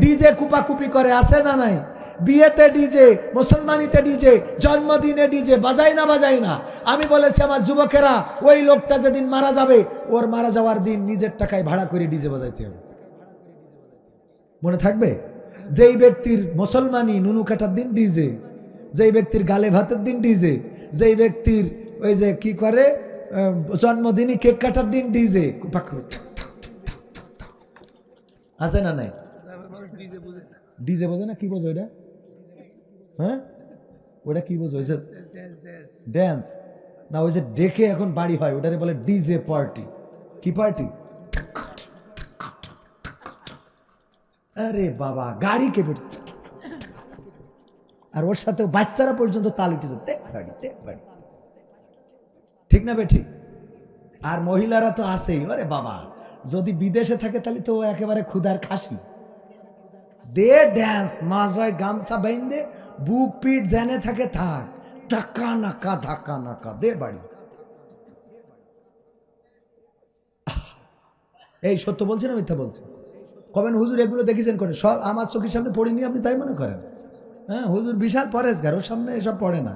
DJ কুপাকুপি করে, আছে না নাই? বিয়েতে ডিজে, মুসলমানিতে ডিজে, জন্মদিনে ডিজে, বাজাই না বাজাই না? আমি বলেছি আমার যুবকেরা, ওই লোকটা যেদিন মারা যাবে, ওর মারা যাওয়ার দিন নিজের টাকায় ভাড়া করে ডিজে বাজাইতে হবে। মনে থাকবে? যেই ব্যক্তির মুসলমানি নুনু কাটার দিন ডিজে, যেই ব্যক্তির গালে ভাতের দিন ডিজে, যেই ব্যক্তির ওই যে কি করে জন্মদিনই কেক কাটার দিন ডিজে। আছে না নাই? ডিজে বোঝে না? কি বোঝো ওইটা? হ্যাঁ, ওটা কি বোঝো? ড্যান্স না, ওই যে ডেকে এখন বাড়ি হয়, ওটারে বলে ডিজে পার্টি। কি পার্টি? আরে বাবা, গাড়ি কেঁপে, আর ওর সাথে বাচ্চারা পর্যন্ত তাল উঠে যেতে বাড়িতে বাড়ি। ঠিক না বেঠিক? আর মহিলারা তো আছেই। আরে বাবা, যদি বিদেশে থাকে তাহলে তো একেবারে ক্ষুধার খাসি। দে ড্যান্স, মাজায় গামছা বাইন্দে, বুক পিঠ জেনে থাকে থাক, ধাক্কা নাকা ধাক্কা নাকা, দে বাড়ি। এই সত্য বলছি না মিথ্যা বলছি? কবেন হুজুর এগুলো দেখেছেন করে? সব আমার চোখের সামনে পড়িনি, আপনি তাই মনে করেন? হ্যাঁ, হুজুর বিশাল পরেশগার, ওর সামনে এসব পড়ে না।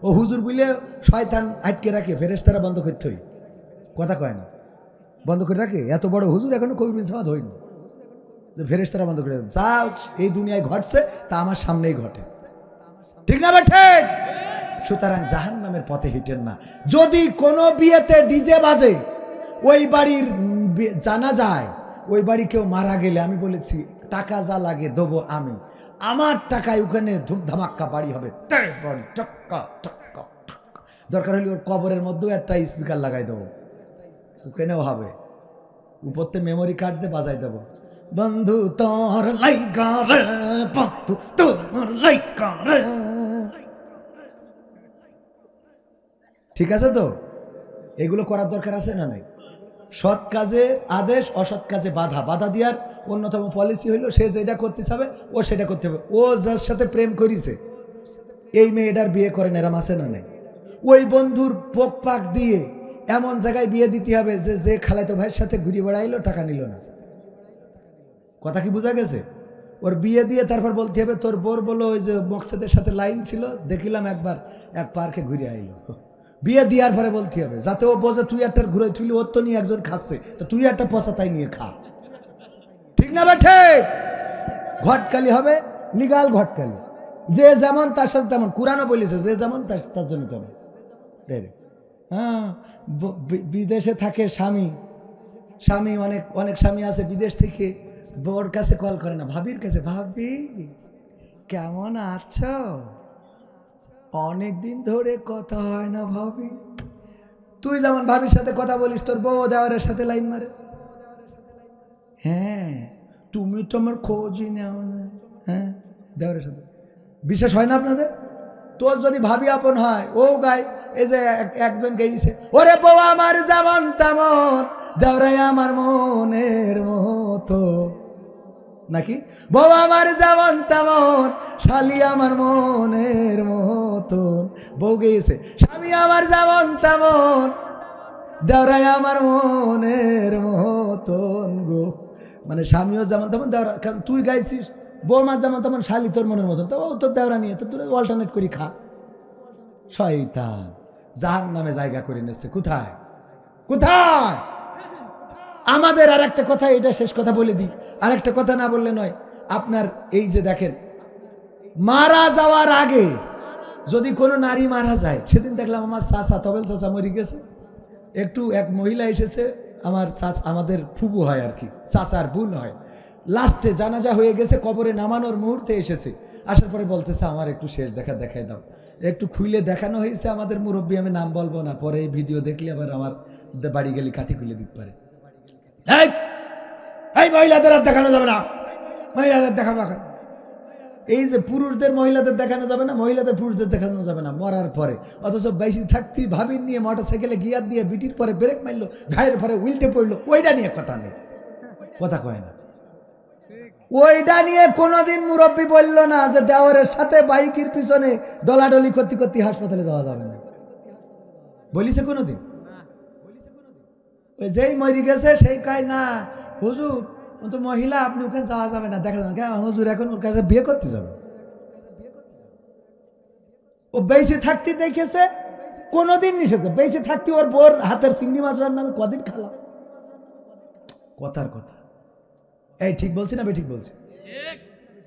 ও হুজুর বুঝলে শয়তান আটকে রাখে, ফেরেশতারা বন্ধ করতে হই, কথা কয় না, বন্ধ করে রাখে। এত বড় হুজুর এখনো কবি বিন সামাদ হয়নি, ফেরেশতারা বন্ধ করে দেন। যা এই দুনিয়ায় ঘটছে তা আমার সামনেই ঘটে। ঠিক না বেঠে? সুতরাং জাহান্নামের পথে হিটেন না। যদি কোনো বিয়েতে ডিজে বাজে, ওই বাড়ির জানা যায়, ওই বাড়ি কেউ মারা গেলে আমি বলেছি টাকা যা লাগে দেবো আমি, আমার টাকায় ওখানে ধুমধামাক্কা বাড়ি হবে, দরকার হলে ওর কবরের মধ্যেও একটা স্পিকার লাগাই দেবো, ওখানেও হবে, উপরতে মেমোরি কার্ড দিয়ে বাজাই দেবো, বন্ধু তোর লাইগা রে, বন্ধু তোর লাইগা রে। ঠিক আছে তো? এগুলো করার দরকার আছে না নাই? সৎ কাজে আদেশ, অসৎ কাজে বাধা। বাধা দেওয়ার অন্যতম পলিসি হইল, সে যেটা করতে চাবে ও সেটা করতে হবে। ও যার সাথে প্রেম করিছে, এই মেয়েটার বিয়ে করেন, এরাম আছে না নাই? ওই বন্ধুর পোক পাক দিয়ে এমন জায়গায় বিয়ে দিতে হবে যে যে খালাতো ভাইয়ের সাথে ঘুরে বেড়াইলো, টাকা নিল না। কথা কি বোঝা গেছে? ওর বিয়ে দিয়ে তারপর বলতে হবে তোর বোর বলো ওই যে মকসেদের সাথে লাইন ছিল, দেখিলাম একবার এক পার্কে ঘুরে আইলো। বিয়ে দেওয়ার পরে বলতে হবে, যাতে ও বোঝে তুই একটা ঘুরে তুই, ওর তো নিয়ে একজন খাচ্ছে, তো তুই একটা পচা তাই নিয়ে খা। ঠিক না বেঠে? ঘটকালি হবে, লিগাল ঘটকালি। যে যেমন তার সাথে তেমন, কোরআনও বলেছে যে যেমন তার জন্য তেমন। হ্যাঁ, বিদেশে থাকে স্বামী, স্বামী অনেক অনেক স্বামী আছে বিদেশ থেকে বউর কাছে কল করে না, ভাবির কাছে, ভাবি কেমন আছো, অনেকদিন ধরে কথা হয় না ভাবি। তুই যেমন ভাবির সাথে কথা বলিস, তোর বউ দেওয়ারের সাথে লাইন মারে। হ্যাঁ, তুমি তো আমার খোঁজই নেও না। হ্যাঁ, দেওয়ারের সাথে বিশেষ হয় না আপনাদের? তোর যদি ভাবি আপন হয়, ও গায়, এই যে একজন গেইছে, ওরে বউ আমার যেমন তেমন, দেওরাই আমার মনের মতো, নাকি বউ আমার যেমন তেমন, শালি আমার মনের মতন। বউ গেয়েছে, স্বামী আমার যেমন তেমন, দেওরাই আমার মনের মতন গো। মানে স্বামীও যেমন তেমন দেওরা, কারণ তুই গাইছিস বৌমা যেমন তেমন, শালি তোর মনের মতন, তো তোর দেওরা নিয়ে তো তুই অল্টারনেট করি খা। শয়তান জাহান্নামে জায়গা করে নিচ্ছে। কোথায় কোথায়? আমাদের আর একটা কথা, এটা শেষ কথা বলে দিই, আর একটা কথা না বললে নয়। আপনার এই যে দেখেন, মারা যাওয়ার আগে যদি কোনো নারী মারা যায়, সেদিন দেখলাম আমার চাচা, তবেল চাচা মরে গেছে, একটু এক মহিলা এসেছে, আমার চাচা, আমাদের ফুবু হয় আর কি, চাচার বোন হয়, লাস্টে জানাজা হয়ে গেছে, কবরে নামানোর মুহূর্তে এসেছে, আসার পরে বলতেছে আমার একটু শেষ দেখা দেখাই দাও। একটু খুলে দেখানো হয়েছে আমাদের মুরব্বী, আমি নাম বলবো না, পরে এই ভিডিও দেখলে আবার আমার বাড়ি গেলে কাঠি খুলে দিতে পারে। এই মহিলাদের আর দেখানো যাবে না, মহিলাদের দেখাবো। এই যে পুরুষদের মহিলাদের দেখানো যাবে না, মহিলাদের পুরুষদের দেখানো যাবে না মরার পরে। অথচ বেশি থাকতে ভাবির নিয়ে মোটরসাইকেলে গিয়ার দিয়ে বিটির পরে ব্রেক মারলো, ঘায়ের পরে উল্টে পড়লো, ওইটা নিয়ে কথা নেই, কথা কয় না। ওইটা নিয়ে কোনোদিন মুরব্বী বললো না যে দেওয়ারের সাথে বাইকের পিছনে ডলাডলি করতে করতে হাসপাতালে যাওয়া যাবে না, বলিছে কোনোদিন? ওই যেই মরি গেছে সেই কয় না হুজুর ও তো মহিলা, আপনি ওখানে যাওয়া যাবে না, দেখা যাবে কেন হুজুর এখন ওর কাছে বিয়ে করতে যাবে। ও বেঁচে থাকতে দেখেছে কোনোদিন নিষেধ, বেঁচে থাকতে ওর বোর হাতের চিংড়ি মাছ রান্না আমি কদিন খেলাম। কথার কথা, এই ঠিক বলছি না ঠিক বলছি?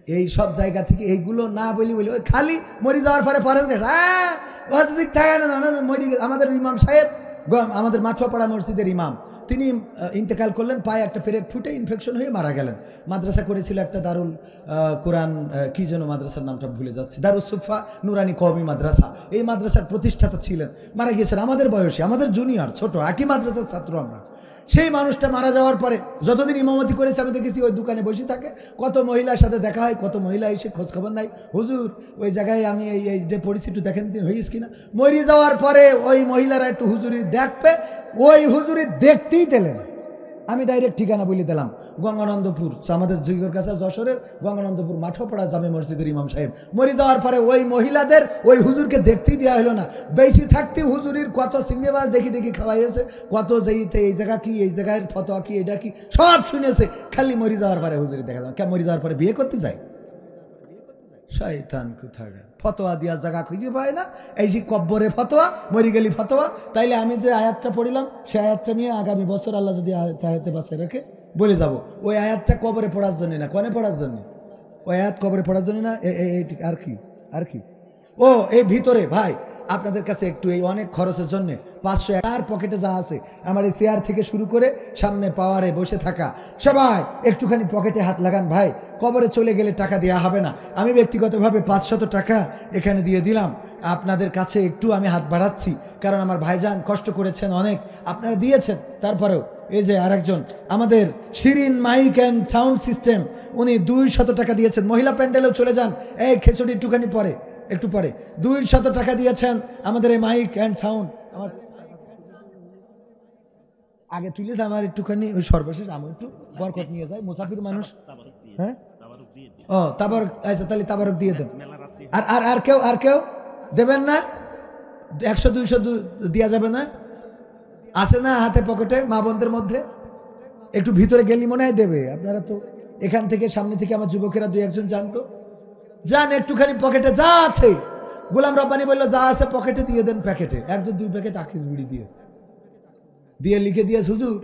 এই সব জায়গা থেকে এইগুলো না বলি ওই খালি মরি যাওয়ার পরে পরে থাকে না। আমাদের ইমাম সাহেব, আমাদের মাঠুয়াপাড়া মসজিদের ইমাম, তিনি ইন্তেকাল করলেন, পায়ে একটা পেরেক ফুটে ইনফেকশন হয়ে মারা গেলেন। মাদ্রাসা করেছিল একটা দারুল কোরআন, কি যেন মাদ্রাসার নামটা ভুলে যাচ্ছে, দারুস সুফা নুরানি কওমি মাদ্রাসা, এই মাদ্রাসার প্রতিষ্ঠাতা ছিলেন, মারা গিয়েছেন আমাদের বয়সী, আমাদের জুনিয়র, ছোট একই মাদ্রাসার ছাত্র আমরা। সেই মানুষটা মারা যাওয়ার পরে যতদিন ইমামতি করেছে আমি দেখেছি ওই দোকানে বসে থাকে, কত মহিলার সাথে দেখা হয়, কত মহিলা এসে খোঁজখবর নাই, হুজুর ওই জায়গায় আমি এই যে পড়েছি একটু দেখেন হইস কিনা। মরে যাওয়ার পরে ওই মহিলারা একটু হুজুরি দেখবে, ওই হুজুরি দেখতেই দিলেন। আমি ডাইরেক্ট ঠিকানা বলে দিলাম, গঙ্গানন্দপুর, আমাদের জিগর কাছে যশোরের গঙ্গানন্দপুর মাঠোপাড়া জামে মসজিদের ইমাম সাহেব। মরে যাওয়ার পরে ওই মহিলাদের ওই হুজুরকে দেখতেই দেওয়া হলো না। বেশি থাকতে হুজুরির কত সিঙ্গেবাজ ডেকে ডেকে খাওয়াইছে, কত যেইতে এই জায়গা কি, এই জায়গায় ফতোয়া কি, এটা কি সব শুনেছে, খালি মরে যাওয়ার পরে হুজুরি দেখা যাবে। কেন মরে যাওয়ার পরে বিয়ে করতে যায়? শয়তান কোথাকার, ফতোয়া দেওয়ার জায়গা খুঁজে পায় না। এই যে কব্বরে ফতোয়া, মরি গেলি ফতোয়া। তাইলে আমি যে আয়াতটা পড়িলাম সেই আয়াতটা নিয়ে আগামী বছর আল্লাহ যদি আয়াতে বাঁচে রাখে বলে যাব, ওই আয়াতটা কবরে পড়ার জন্য না, কনে পড়ার জন্য, ওই আয়াত কবরে পড়ার জন্য না। আর কি ও এই ভিতরে ভাই আপনাদের কাছে একটু এই অনেক খরচের জন্য 500 আর পকেটে যা আছে, আমার এই চেয়ার থেকে শুরু করে সামনে পাওয়ারে বসে থাকা সবাই একটুখানি পকেটে হাত লাগান ভাই। কবরে চলে গেলে টাকা দেওয়া হবে না। আমি ব্যক্তিগতভাবে 500 টাকা এখানে দিয়ে দিলাম আপনাদের কাছে, একটু আমি হাত বাড়াচ্ছি, কারণ আমার ভাইজান কষ্ট করেছেন অনেক, আপনারা দিয়েছেন। তারপরেও এই যে আরেকজন আমাদের Shirin mic and sound system, উনি 200 টাকা দিয়েছেন। মহিলা প্যান্ডেলেও চলে যান, এই খেচুড়ি একটুখানি পরে, একটু পরে 200 টাকা দিয়েছেন আমাদের এই মাইক অ্যান্ড সাউন্ড। আমার আগে তুলেছে, আমার একটুখানি ওই সর্বশেষ আমার একটু বরকত নিয়ে যায়, মুসাফির মানুষ। হ্যাঁ ও তাবারক, আচ্ছা তাহলে তাবারক দিয়ে দেন। আর কেউ দেবেন না? 100-200 দেওয়া যাবে না? আছে না হাতে পকেটে মা বোনদের মধ্যে? একটু ভিতরে গেলি মনে হয় দেবে। আপনারা তো এখান থেকে সামনে থেকে আমার যুবকেরা 2-1 জানতো, যান একটুখানি পকেটে যা আছে। গোলাম রব্বানি বললো যা আছে পকেটে দিয়ে দেন, প্যাকেটে 1-2 প্যাকেট আকিস বিড়ি দিয়ে লিখে দিয়ে, হুজুর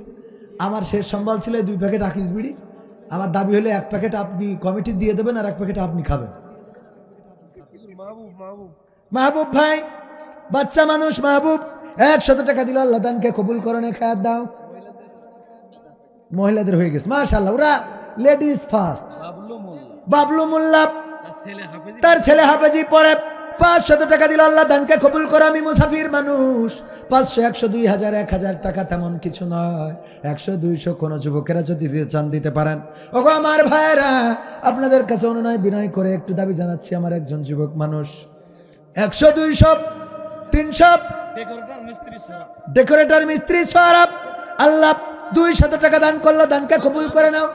আমার শেষ সম্বল ছিল 2 প্যাকেট আকিস বিড়ি, আমার দাবি হলে 1 প্যাকেট আপনি কমিটি দিয়ে দেবেন আর 1 প্যাকেট আপনি খাবেন। মাহবুব ভাই বাচ্চা মানুষ, মাহবুব 100 টাকা দিল, আল্লাহ দানকে কবুল করনে, খায়াত দাও। মহিলাদের হয়ে গেছে মাশাআল্লাহ, ওরা লেডিস ফার্স্ট। বাবলু মোল্লা তার ছেলে হাফেজি পড়ে, 500 টাকা দিল, আল্লাহ দানকে কবুল করো। আমি মুসাফির মানুষ, 500, 100, 2000, 1000 টাকা তেমন কিছু নয়। 100, 200 কোনো যুবকেরা যদি চান দিতে পারেন। ওগো আমার ভাইরা, আপনাদের কাছে অনুনয় বিনয় করে একটু দাবি জানাচ্ছি, আমার একজন যুবক মানুষ 100, 200, 300 ডেকোরেটর মিস্ত্রি সরাব, আল্লাহ 200 টাকা দান করলো, দানকে কবুল করে নাও।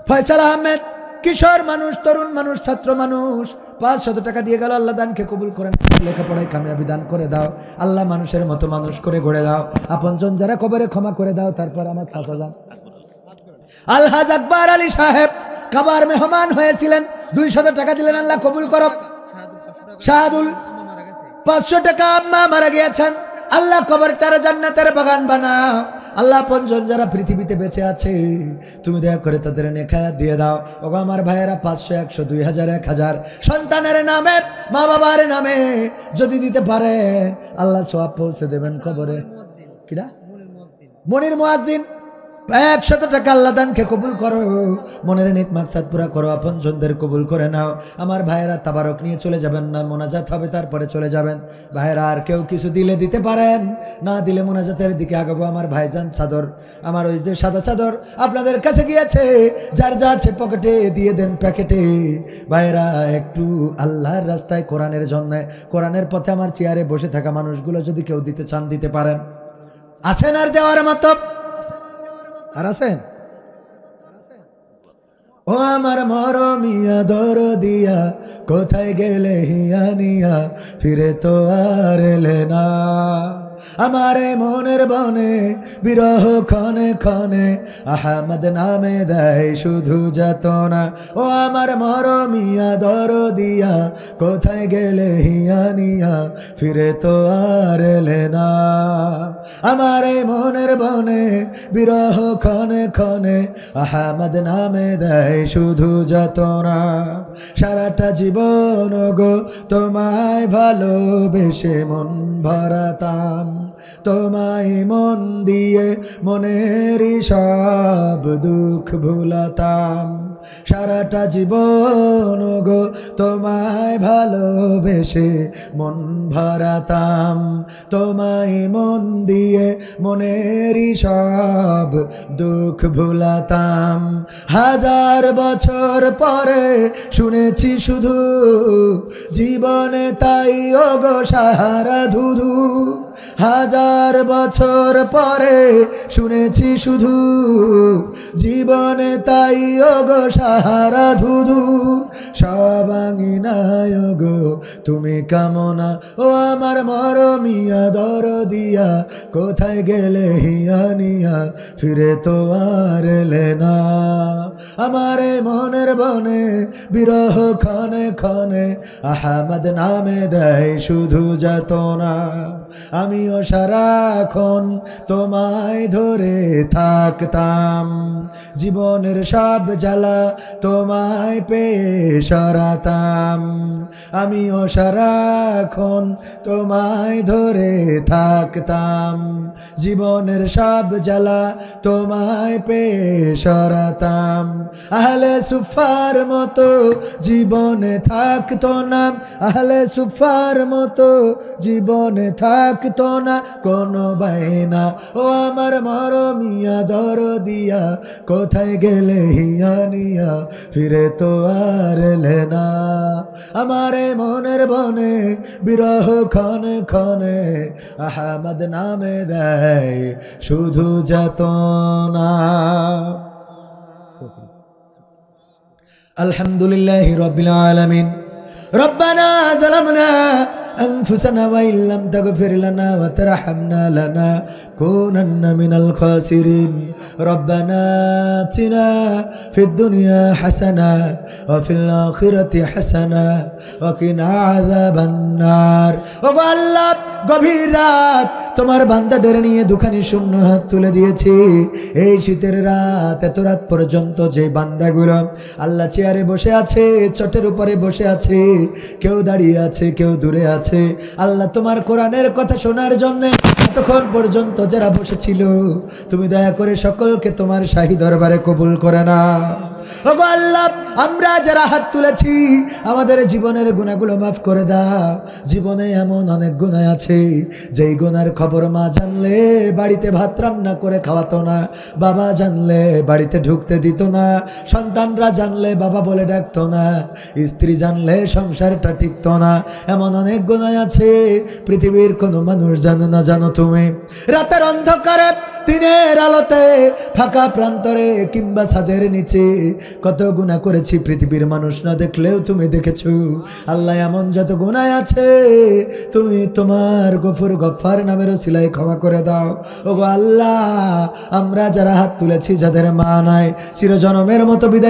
ফয়সাল আহমেদ কিশোর মানুষ, তরুণ মানুষ, ছাত্র মানুষ, 500 টাকা দিয়ে গেল, আল্লাহ দানকে কবুল করে নাও, লেখাপড়ায় কামিয়াবি দান করে দাও, আল্লাহ মানুষের মতো মানুষ করে গড়ে দাও, আপনজন যারা কবরে ক্ষমা করে দাও। তারপর আমার চাচা যান আলহাজ আকবর আলী সাহেব কাবার মেহমান হয়েছিলেন, 200 টাকা দিলেন, আল্লাহ কবুল করো। শাহাদুল 500 টাকা, আম্মা মারা গিয়েছেন, আল্লাহ কবরটার জান্নাতের বাগান বানাও। আল্লাহ আপনজন যারা পৃথিবীতে বেঁচে আছে তুমি দয়া করে তাদের নেখায়াত দিয়ে দাও। ওগো আমার ভাইয়েরা 500, 100, 2000, 1000 সন্তানের নামে, মা বাবার নামে যদি দিতে পারে আল্লাহ সওয়াব পৌঁছে দেবেন কবরে। কিরা মনির মুয়াজ্জিন 100 টাকা, আল্লাহ দানকে কবুল করো, মনের নেক মাকসাদ পুরা করো, আপনজনদের কবুল করে নাও। আমার ভাইয়েরা তাবারক নিয়ে চলে যাবেন না, মোনাজাত হবে তারপরে চলে যাবেন। ভাইয়েরা আর কেউ কিছু দিলে দিতে পারেন, না দিলে মোনাজাতের দিকে আগাবো। আমার ভাইজান চাদর, আমার ওই যে সাদা চাদর আপনাদের কাছে গিয়েছে, যার যা আছে পকেটে দিয়ে দেন, প্যাকেটে। ভাইয়েরা একটু আল্লাহর রাস্তায় কোরআনের জন্য, কোরআনের পথে আমার চেয়ারে বসে থাকা মানুষগুলো যদি কেউ দিতে চান দিতে পারেন। আছেন আর দেওয়ার মতো আর আছেন? ও আমার মরমিয়া দরদিয়া, কোথায় গেলে হিয়া নিয়া, ফিরে তো আর এলে না। আমারে মনের বনে বিরহ ক্ষণে ক্ষণে আহমদ নামে দেয় শুধু যাতনা। ও আমার মরমিয়া দরদিয়া কোথায় গেলে হিয়া নিয়া ফিরে তো আর এলে না। আমারে মনের বনে বিরহ ক্ষণে ক্ষণে আহমদ নামে দেয় শুধু যাতনা। সারাটা জীবন গো তোমায় ভালোবেসে মন ভরাতাম, তোমায় মন দিয়ে মনেরই সব দুঃখ ভুলাতাম। সারাটা জীবন গো তোমায় ভালোবেসে মন ভরাতাম, তোমায় মন দিয়ে মনেরই সব দুঃখ ভুলাতাম। হাজার বছর পরে শুনেছি শুধু জীবনে তাই ওগো সাহারা ধুধু। হাজার বছর পরে শুনেছি শুধু জীবনে তাই ওগো সাহারা ধুধু। সব আঙিনায় গো তুমি কামনা, ও আমার মরমিয়া দরদিয়া কোথায় গেলে হিয়া নিয়া ফিরে তো আর এলে না। আমারে মনের বনে বিরহ ক্ষণে ক্ষণে আহমদ নামে দেয় শুধু যাতনা। আমিও সারাক্ষণ তোমায় ধরে থাকতাম, জীবনের সব জ্বালা তোমায় পেয়ে সরাতাম। আমিও সারাক্ষণ তোমায় ধরে থাকতাম, জীবনের সব জ্বালা তোমায় পেয়ে সরাতাম। আহলে সুফার মতো জীবনে থাকতো না, আহলে সুফার মতো জীবনে থাকতো না কোনো বায়না। ও আমার মরমিয়া দরদিয়া কোথায় গেলে হিয়া নিয়া ফিরে তো আর এলে না। আমারে মনের বনে বিরহ ক্ষণে ক্ষণে আহমদ নামে দেয় শুধু যাতনা। আলহামদুলিল্লাহি রাব্বিল আলামিন। রব্বানা যালামনা أنفسنا وإن لم تغفر لنا وترحمنا لنكونن من الخاسرين. ربنا آتنا في الدنيا حسنة وفي الآخرة حسنة وقنا عذاب النار. ওগো আল্লাহ, গভীর রাত তোমার বান্দাদের নিয়ে দুখানি শূন্য হাত তুলে দিয়েছি। এই শীতের রাত, এত রাত পর্যন্ত যে বান্দাগুলো আল্লাহ চেয়ারে বসে আছে, চটের উপরে বসে আছে, কেউ দাঁড়িয়ে আছে, কেউ দূরে আছে, আল্লাহ তোমার কোরআনের কথা শোনার জন্য এতক্ষণ পর্যন্ত যারা বসেছিল, তুমি দয়া করে সকলকে তোমার শাহী দরবারে কবুল করে না। ওগো আল্লাহ, আমরা যারা হাত তুলেছি আমাদের জীবনের গুনাহগুলো মাফ করে দাও। জীবনে এমন অনেক গুনাহ আছে যেই গুনার খবর মা জানলে বাড়িতে ভাত রান্না করে খাওয়াতো না, বাবা জানলে বাড়িতে ঢুকতে দিত না, সন্তানরা জানলে বাবা বলে ডাকতো না, স্ত্রী জানলে সংসারটা টিকতো না। এমন অনেক গুনাহ আছে পৃথিবীর কোনো মানুষ জানে না, জানো তুমি। রাতের অন্ধকারে, দিনের আলোতে, ফাঁকা প্রান্তরে কিংবা ছাদের নিচে কত গুনাহ করেছি পৃথিবীর মানুষ না দেখলেও তুমি দেখেছো। আল্লাহ, এমন যত গুনাহ আছে তুমি তোমার গফুর গফফার নামের ওসিলায় ক্ষমা করে দাও। ওগো আল্লাহ, আমরা যারা হাত তুলেছি যাদের মা নাই, চিরজনমের মতো বিদায়